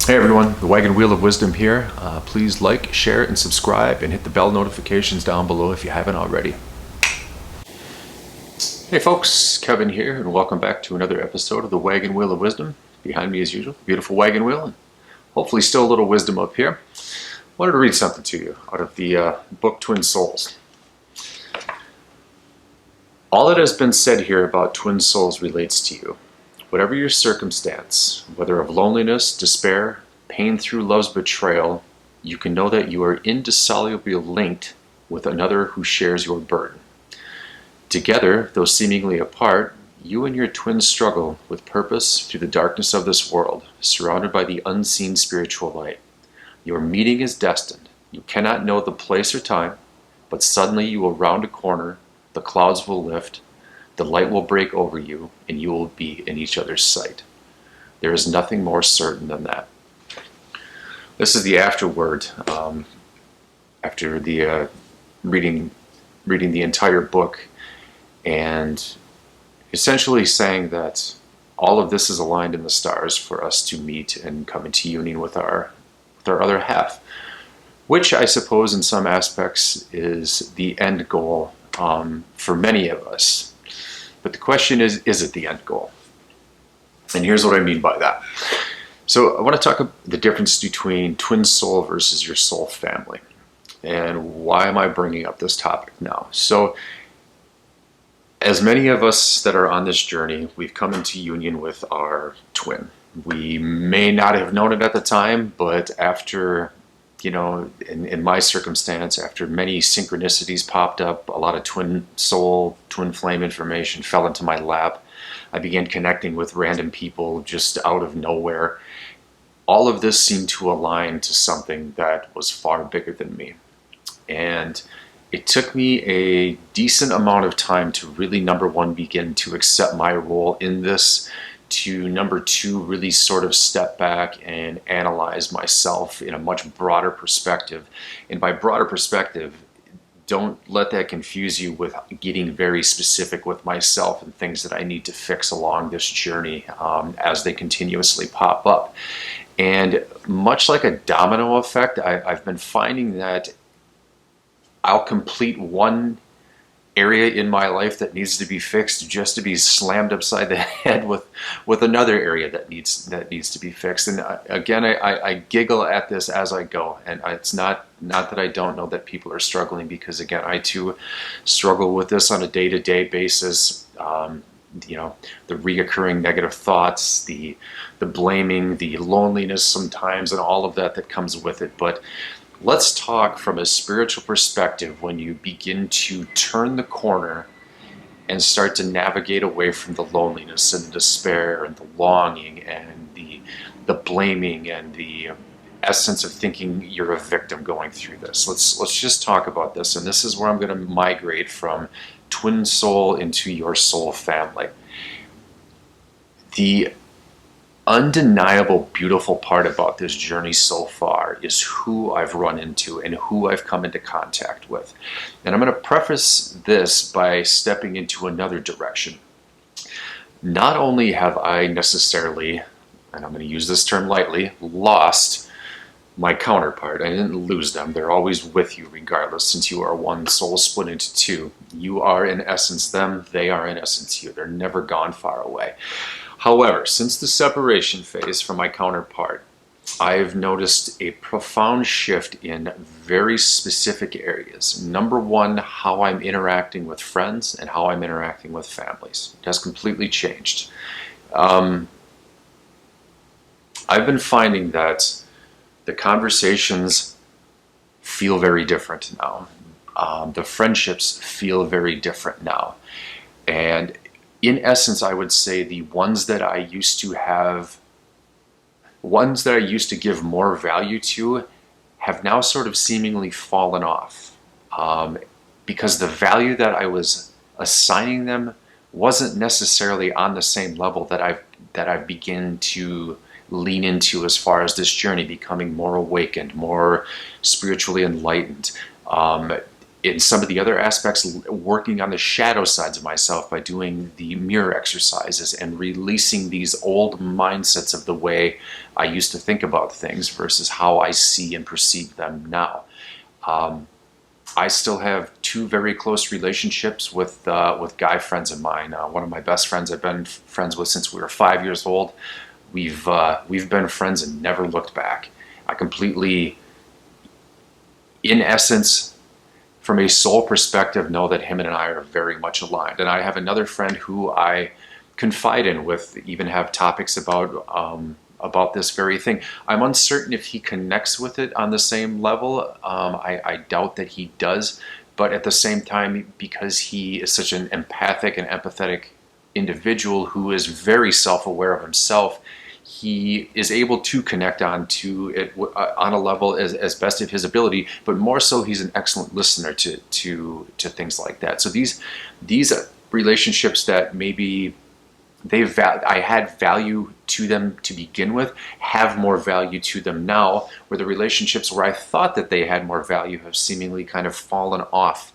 Hey everyone, the Wagon Wheel of Wisdom here. Please like, share, and subscribe, and hit the bell notifications down below if you haven't already. Hey folks, Kevin here, and welcome back to another episode of the Wagon Wheel of Wisdom. Behind me as usual, beautiful wagon wheel, and hopefully still a little wisdom up here. Wanted to read something to you out of the book Twin Souls. All that has been said here about twin souls relates to you. Whatever your circumstance, whether of loneliness, despair, pain through love's betrayal, you can know that you are indissolubly linked with another who shares your burden. Together, though seemingly apart, you and your twin struggle with purpose through the darkness of this world, surrounded by the unseen spiritual light. Your meeting is destined. You cannot know the place or time, but suddenly you will round a corner, the clouds will lift, the light will break over you, and you will be in each other's sight. There is nothing more certain than that. This is the afterword after the reading the entire book, and essentially saying that all of this is aligned in the stars for us to meet and come into union with our other half, which I suppose in some aspects is the end goal for many of us. But the question is it the end goal? And here's what I mean by that. So I want to talk about the difference between twin soul versus your soul family. And why am I bringing up this topic now? So as many of us that are on this journey, we've come into union with our twin. We may not have known it at the time, but after, in my circumstance, after many synchronicities popped up, a lot of twin soul, twin flame information fell into my lap. I began connecting with random people just out of nowhere. All of this seemed to align to something that was far bigger than me. And it took me a decent amount of time to really, number one, begin to accept my role in this, to number two, really sort of step back and analyze myself in a much broader perspective. And by broader perspective, don't let that confuse you with getting very specific with myself and things that I need to fix along this journey as they continuously pop up. And much like a domino effect, I've been finding that I'll complete one area in my life that needs to be fixed just to be slammed upside the head with another area that needs to be fixed. And again, I giggle at this as I go, and it's not that I don't know that people are struggling, because again, I too struggle with this on a day-to-day basis. The reoccurring negative thoughts, the blaming, the loneliness sometimes, and all of that comes with it. But let's talk from a spiritual perspective when you begin to turn the corner and start to navigate away from the loneliness and the despair and the longing and the blaming and the essence of thinking you're a victim going through this. Let's just talk about this. And this is where I'm going to migrate from twin soul into your soul family. The undeniable beautiful part about this journey so far is who I've run into and who I've come into contact with. And I'm going to preface this by stepping into another direction. Not only have I necessarily, and I'm going to use this term lightly, lost my counterpart. I didn't lose them. They're always with you regardless, since you are one soul split into two. You are in essence them, they are in essence you. They're never gone far away. However, since the separation phase from my counterpart, I've noticed a profound shift in very specific areas. Number one, how I'm interacting with friends and how I'm interacting with families. It has completely changed. I've been finding that the conversations feel very different now. The friendships feel very different now. And in essence, I would say the ones that I used to give more value to have now sort of seemingly fallen off, because the value that I was assigning them wasn't necessarily on the same level that I've begun to lean into as far as this journey, becoming more awakened, more spiritually enlightened. in some of the other aspects, working on the shadow sides of myself by doing the mirror exercises and releasing these old mindsets of the way I used to think about things versus how I see and perceive them now. I still have two very close relationships with guy friends of mine. One of my best friends I've been friends with since we were 5 years old. We've been friends and never looked back. I completely, in essence, from a soul perspective, know that him and I are very much aligned. And I have another friend who I confide in with, even have topics about this very thing. I'm uncertain if he connects with it on the same level. I doubt that he does, but at the same time, because he is such an empathic and empathetic individual who is very self-aware of himself, he is able to connect on to it on a level as best of his ability, but more so he's an excellent listener to things like that. So these relationships that maybe I had value to them to begin with have more value to them now, where the relationships where I thought that they had more value have seemingly kind of fallen off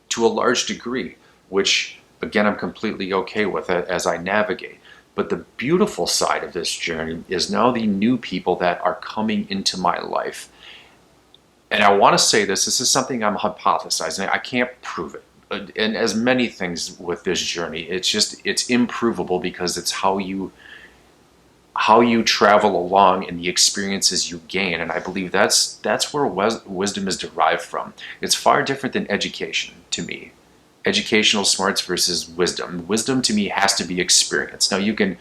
to a large degree, which again I'm completely okay with it as I navigate. But the beautiful side of this journey is now the new people that are coming into my life. And I want to say this is something I'm hypothesizing. I can't prove it. And as many things with this journey, it's improvable because it's how you travel along and the experiences you gain. And I believe that's where wisdom is derived from. It's far different than education to me. Educational smarts versus wisdom. Wisdom to me has to be experience. Now you can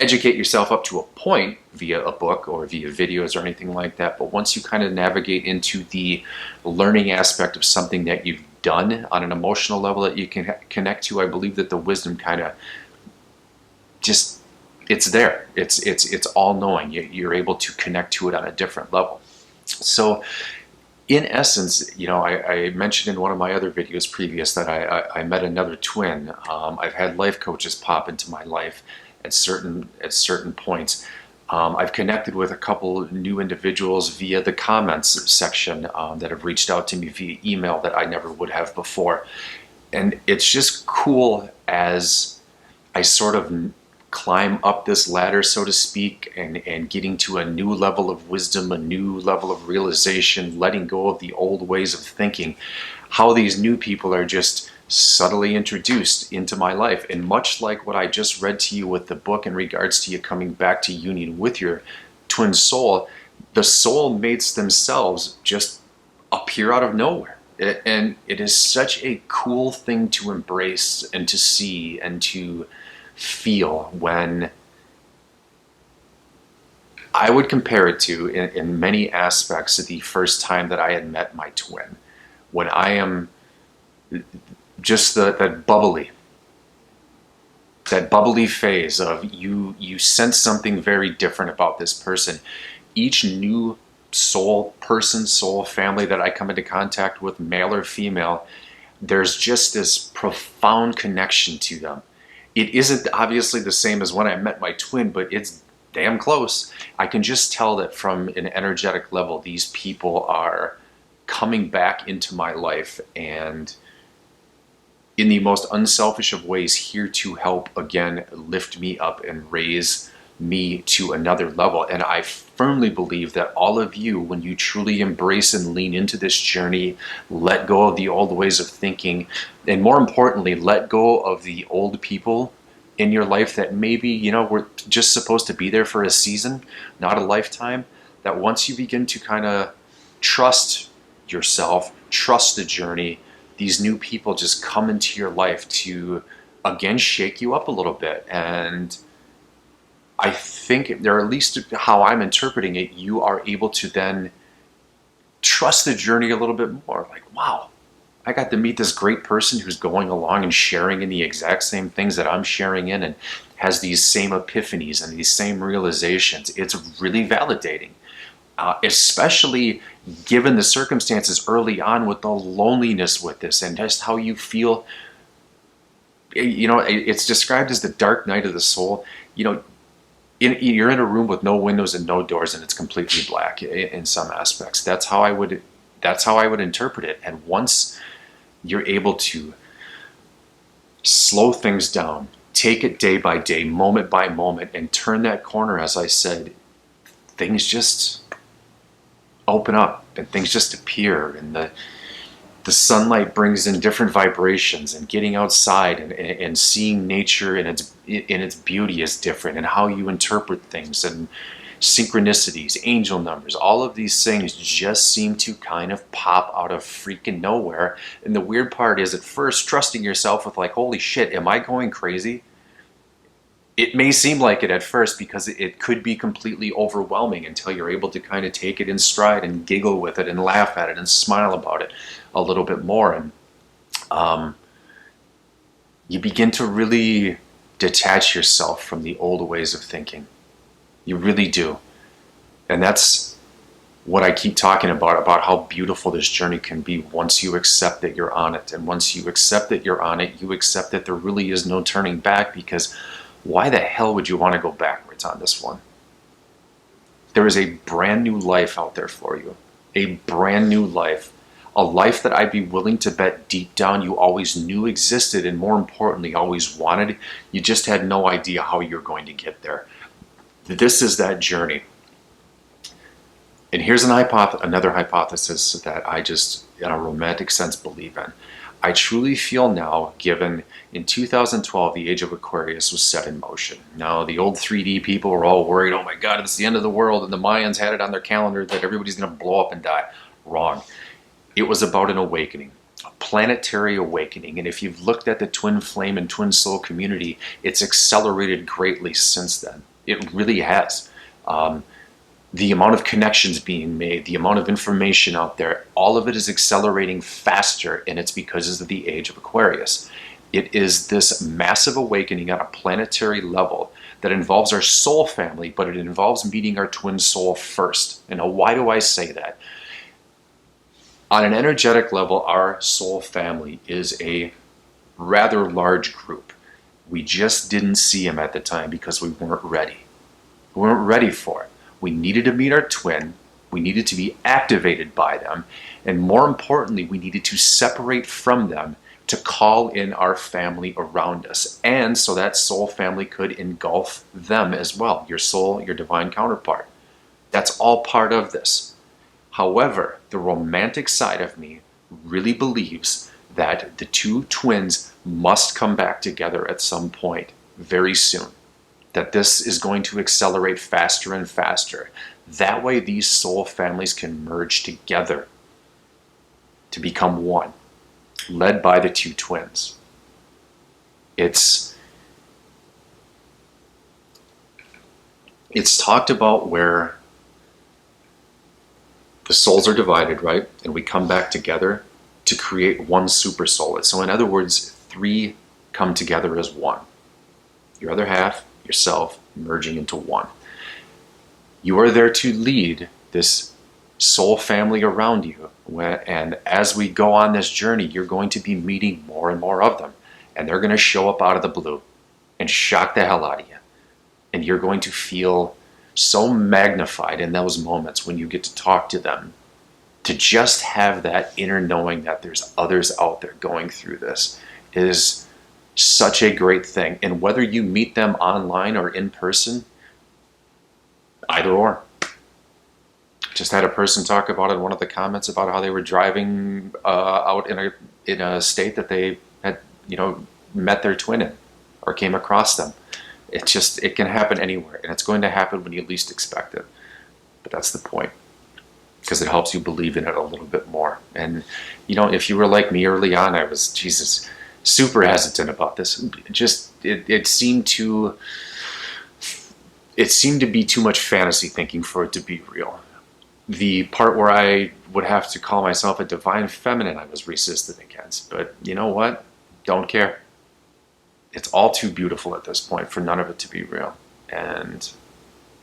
educate yourself up to a point via a book or via videos or anything like that, but once you kind of navigate into the learning aspect of something that you've done on an emotional level that you can connect to, I believe that the wisdom kind of just, it's there. It's all knowing. You're able to connect to it on a different level. So in essence, I mentioned in one of my other videos previous that I met another twin. I've had life coaches pop into my life at certain points. I've connected with a couple new individuals via the comments section that have reached out to me via email that I never would have before. And it's just cool as I sort of climb up this ladder, so to speak, and getting to a new level of wisdom, a new level of realization, letting go of the old ways of thinking, how these new people are just subtly introduced into my life. And much like what I just read to you with the book in regards to you coming back to union with your twin soul, the soulmates themselves just appear out of nowhere. And it is such a cool thing to embrace and to see and to feel. When I would compare it to, in many aspects, the first time that I had met my twin, when I am just that bubbly phase of you sense something very different about this person. Each new soul person, soul family that I come into contact with, male or female, there's just this profound connection to them. It isn't obviously the same as when I met my twin, but it's damn close. I can just tell that from an energetic level, these people are coming back into my life and in the most unselfish of ways here to help, again, lift me up and raise me to another level. And I firmly believe that all of you, when you truly embrace and lean into this journey, let go of the old ways of thinking, and more importantly, let go of the old people in your life that maybe, were just supposed to be there for a season, not a lifetime, that once you begin to kind of trust yourself, trust the journey, these new people just come into your life to, again, shake you up a little bit. And I think, or at least how I'm interpreting it, you are able to then trust the journey a little bit more. Like, wow, I got to meet this great person who's going along and sharing in the exact same things that I'm sharing in and has these same epiphanies and these same realizations. It's really validating, especially given the circumstances early on with the loneliness with this and just how you feel. It's described as the dark night of the soul. You're in a room with no windows and no doors, and it's completely black in some aspects. That's how I would interpret it. And once you're able to slow things down, take it day by day, moment by moment, and turn that corner. As I said, things just open up and things just appear, and the sunlight brings in different vibrations, and getting outside and seeing nature in its beauty is different, and how you interpret things, and synchronicities, angel numbers, all of these things just seem to kind of pop out of freaking nowhere. And the weird part is, at first, trusting yourself with like, holy shit, am I going crazy? It may seem like it at first, because it could be completely overwhelming until you're able to kind of take it in stride and giggle with it and laugh at it and smile about it a little bit more. And you begin to really detach yourself from the old ways of thinking. You really do. And that's what I keep talking about how beautiful this journey can be once you accept that you're on it. And once you accept that you're on it, you accept that there really is no turning back, because why the hell would you want to go backwards on this one? There is a brand new life out there for you. A brand new life. A life that I'd be willing to bet deep down you always knew existed, and more importantly, always wanted. You just had no idea how you're going to get there. This is that journey. And here's another hypothesis that I just, in a romantic sense, believe in. I truly feel now, given in 2012, the age of Aquarius was set in motion. Now, the old 3D people were all worried, oh my God, it's the end of the world, and the Mayans had it on their calendar that everybody's going to blow up and die. Wrong. It was about an awakening, a planetary awakening. And if you've looked at the twin flame and twin soul community, it's accelerated greatly since then. It really has. The amount of connections being made, the amount of information out there, all of it is accelerating faster, and it's because of the age of Aquarius. It is this massive awakening on a planetary level that involves our soul family, but it involves meeting our twin soul first. And now, why do I say that? On an energetic level, our soul family is a rather large group. We just didn't see him at the time because we weren't ready. We weren't ready for it. We needed to meet our twin. We needed to be activated by them. And more importantly, we needed to separate from them to call in our family around us. And so that soul family could engulf them as well. Your soul, your divine counterpart. That's all part of this. However, the romantic side of me really believes that the two twins must come back together at some point very soon. That this is going to accelerate faster and faster. That way these soul families can merge together to become one, led by the two twins. It's talked about where the souls are divided, right? And we come back together to create one super soul. So in other words, three come together as one. Your other half, yourself, merging into one. You are there to lead this soul family around you. And as we go on this journey, you're going to be meeting more and more of them. And they're going to show up out of the blue and shock the hell out of you. And you're going to feel so magnified in those moments when you get to talk to them. To just have that inner knowing that there's others out there going through this is such a great thing. And whether you meet them online or in person, either or. Just had a person talk about it in one of the comments about how they were driving out in a state that they had, met their twin in or came across them. It can happen anywhere, and it's going to happen when you least expect it. But that's the point, because it helps you believe in it a little bit more. And if you were like me early on, I was super hesitant about this. It seemed to be too much fantasy thinking for it to be real. The part where I would have to call myself a divine feminine, I was resistant against. But you know what? Don't care. It's all too beautiful at this point for none of it to be real. And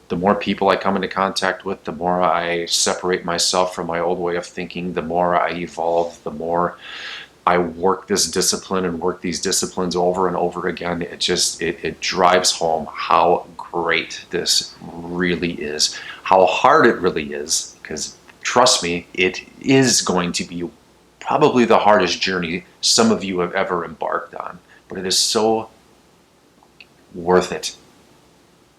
the more people I come into contact with, the more I separate myself from my old way of thinking, the more I evolve, the more I work this discipline and work these disciplines over and over again. It drives home how great this really is, how hard it really is, because trust me, it is going to be probably the hardest journey some of you have ever embarked on, but it is so worth it.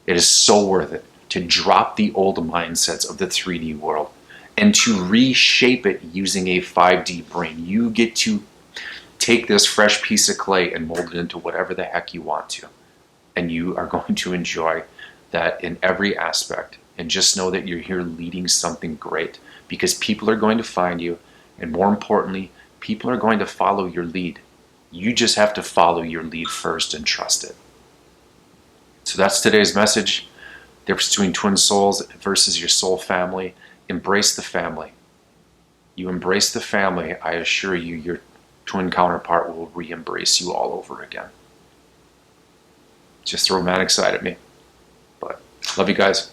It is so worth it to drop the old mindsets of the 3D world and to reshape it using a 5D brain. You get to take this fresh piece of clay and mold it into whatever the heck you want to. And you are going to enjoy that in every aspect. And just know that you're here leading something great, because people are going to find you, and more importantly, people are going to follow your lead. You just have to follow your lead first and trust it. So that's today's message. Difference between twin souls versus your soul family. Embrace the family. You embrace the family, I assure you, your twin counterpart will re-embrace you all over again. Just the romantic side of me. But love you guys.